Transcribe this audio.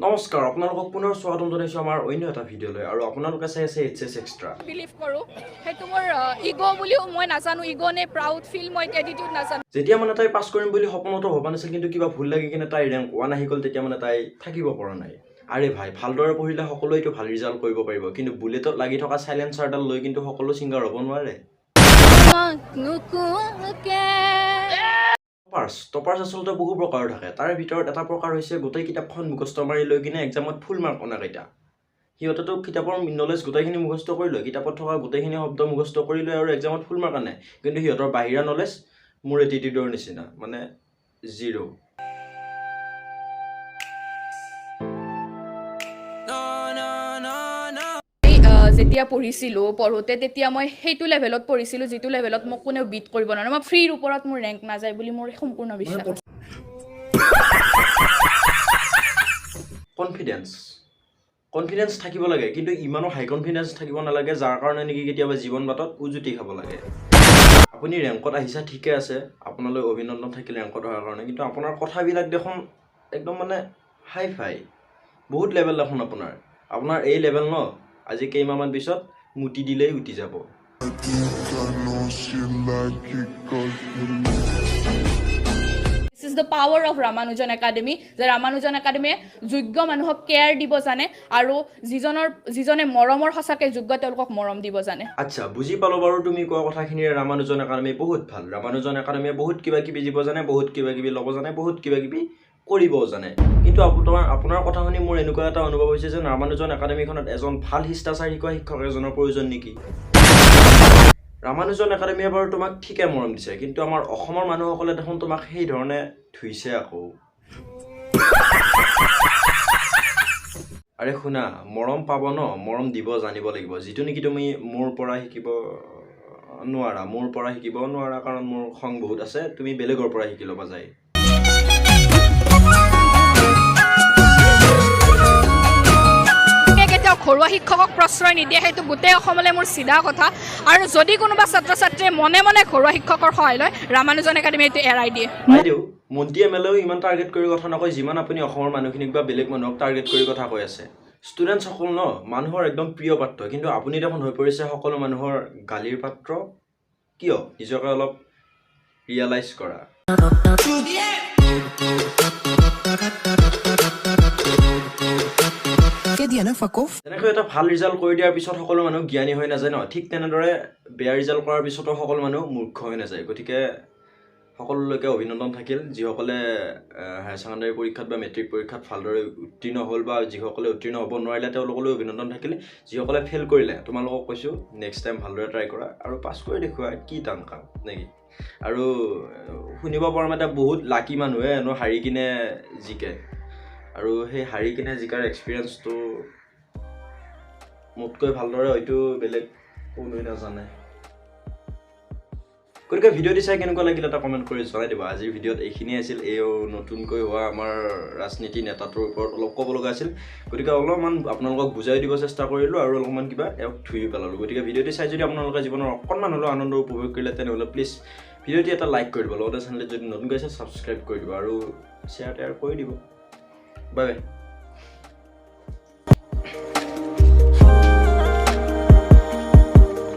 নমস্কাৰ আপোনালোকক পুনৰ স্বাগতম জনাইছো আমাৰ অন্য এটা ভিডিঅ'লৈ আৰু আপোনালোকে চাই আছে এইচএছ এক্সট্ৰা বিলিভ কৰো হেতু মোৰ ইগো বুলিও মই নাজানো ইগো নে প্ৰাউড ফিল মই এটিটিউড নাজানো যেতিয়া মানে তাই পাছ কৰিম বুলি সপোনতো ভবা নাছিল কিন্তু কিবা ভুল লাগি কিনে তাই ৰেংক 1 আহি গ'ল তেতিয়া মানে তাই থাকিব পৰা নাই আৰে ভাই ভালদৰে পঢ়িলে সকলোৱেটো ভাল ৰিজাল্ট কৰিব পাৰিব কিন্তু বুলেটত লাগি থকা সাইলেন্সাৰডাল লৈ কিন্তু সকলো সিঙ্গাৰ হ'ব নোৱাৰে টপাৰ্ছ আচলতে বহু প্ৰকাৰৰ থাকে তাৰে ভিতৰত এটা প্ৰকাৰ হৈছে গোটেই কিতাপখন মুখস্থ মাৰি লৈ কিনে এক্সামত ফুল মাৰ্ক অনাকেইটা সিহঁতেতো কিতাপৰ নলেজ গোটেইখিনি মুখস্থ কৰি লয় কিতাপত থকা গোটেইখিনি শব্দ মুখস্থ কৰি লয় আৰু এক্সামত ফুল মাৰ্ক আনে কিন্তু সিহঁতৰ বাহিৰা নলেজ মোৰ এটিটিউডৰ নিচিনা মানে জিৰো যেতিয়া পঢ়োতে তেতিয়া মই সেইটো লেভেলত পঢ়িছিলো যেটো লেভেলত মোক কোনেও বিট কৰিব নোৱাৰে মই ফ্ৰীৰ ওপৰত মোৰ ৰেংক নাযায় বুলি মোৰ সম্পূৰ্ণ বিশ্বাস আছে কনফিডেন্স থাকিব লাগে কিন্তু ইমানো হাই কনফিডেন্স থাকিব নালাগে যাৰ কাৰণে নেকি কেতিয়াবা জীৱন বাটত উজুতি খাব লাগে আপুনি ৰেংকত আহিছা ঠিকে আছে আপোনালৈ অভিনন্দন থাকিলে ৰেংকত হোৱাৰ কাৰণে কিন্তু আপোনাৰ কথাবিলাক দেখোন একদম মানে হাই ফাই বহুত লেভেল দেখোন আপোনাৰ এই লেভেল ন আজি কেইমাহমান পিছত মুটি দিলেই উঠি যাব This is the power of Ramanujan Academy. The Ramanujan Academy যোগ্য মানুহক কেয়াৰ দিব জানে আৰু যিজনে মৰমৰ হসাকে যোগ্য তেওঁলোকক মৰম দিব জানে আচ্ছা বুজি পালো বাৰু তুমি কোৱা কথাখিনি ৰামানুজন একাডেমি বহুত ভাল ৰামানুজন একাডেমিয়ে বহুত কিবা কিবি দিব জানে বহুত কিবা কিবি ল'ব জানে বহুত কিবা কিবি কৰিবও জানে কিন্তু আপোনাৰ কথা শুনি মোৰ এনেকুৱা এটা অনুভৱ হৈছে যে ৰামানুজন একাডেমিখনত এজন ভাল শিষ্টাচাৰ শিক্ষক এজনৰ প্ৰয়োজন নেকি ৰামানুজন একাডেমিয়ে বাৰু তোমাক ঠিকে মৰম দিছে কিন্তু আমাৰ অসমৰ মানুহসকলে দেখোন তোমাক সেই ধৰণে ধুইছে আকৌ আৰে শুনা মৰম পাব ন মৰম দিব জানিব লাগিব যেটো নেকি তুমি মোৰ পৰা শিকিব নোৱাৰা কাৰণ মোৰ খং বহুত আছে তুমি বেলেগৰ পৰা শিকি ল'বা যায় ঘৰুৱা শিক্ষকক প্ৰশ্ৰয় নিদিয়ে সেইটো গোটেই অসমলে মোৰ সিধা কথা আৰু যদি কোনোবা ছাত্ৰ ছাত্ৰীয়ে মনে মনে ঘৰুৱা শিক্ষকৰ সহায় লয় ৰামানুজন একাডেমি এটো এৰাই দিয়ে বাইদেউ মন্ত্ৰী এমএলএও ইমান টাৰ্গেট কৰি কথা নকয় যিমান আপুনি অসমৰ মানুহখিনিক বা বেলেগ মানুহক টাৰ্গেট কৰি কথা কৈ আছে ষ্টুডেণ্টছ সকল ন মানুহৰ একদম প্ৰিয় পাত্ৰ কিন্তু আপুনি দেখোন হৈ পৰিছে সকলো মানুহৰ গালিৰ পাত্ৰ কিয় নিজকে অলপ ৰিয়েলাইজ কৰা তেনেকৈ এটা ভাল ৰিজাল্ট কৰি দিয়াৰ পিছত সকলো মানুহ জ্ঞানী হৈ নাযায় ন ঠিক তেনেদৰে বেয়া ৰিজাল্ট কৰাৰ পিছতো সকলো মানুহ মূৰ্খ হৈ নাযায় গতিকে সকলোলৈকে অভিনন্দন থাকিল যিসকলে হায়াৰ ছেকেণ্ডাৰী পৰীক্ষাত বা মেট্ৰিক পৰীক্ষাত ভালদৰে উত্তীৰ্ণ হ'ল বা যিসকলে উত্তীৰ্ণ হ'ব নোৱাৰিলে তেওঁলোকলৈ অভিনন্দন থাকিল যিসকলে ফেইল কৰিলে তোমালোকক কৈছোঁ নেক্সট টাইম ভালদৰে ট্ৰাই কৰা আৰু পাছ কৰি দেখুওৱা কি টান কাম নেকি আৰু শুনিব পৰা মতে বহুত লাকি মানুহে হেনো হাৰি কিনে জিকে আৰু সেই হাৰি কিনে জিকাৰ এক্সপিৰিয়েঞ্চটো মোতকৈ ভালদৰে হয়তো বেলেগ কোনোৱে নাজানে গতিকে ভিডিঅ'টি চাই কেনেকুৱা লাগিল এটা কমেণ্ট কৰি জনাই দিব আজিৰ ভিডিঅ'ত এইখিনিয়ে আছিল এই নতুনকৈ হোৱা আমাৰ ৰাজনীতি নেতাটোৰ ওপৰত অলপ ক'ব লগা আছিল গতিকে অলপমান আপোনালোকক বুজাই দিব চেষ্টা কৰিলোঁ আৰু অলপমান কিবা এওক ধুই পেলালোঁ গতিকে ভিডিঅ'টি চাই যদি আপোনালোকে জীৱনৰ অকণমান হ'লেও আনন্দ উপভোগ কৰিলে তেনেহ'লে প্লিজ ভিডিঅ'টি এটা লাইক কৰি দিব লগতে চেনেলটো যদি নতুনকৈ আছে ছাবস্ক্ৰাইব কৰি দিব আৰু শ্বেয়াৰ টেয়াৰ কৰি দিব বাই বাই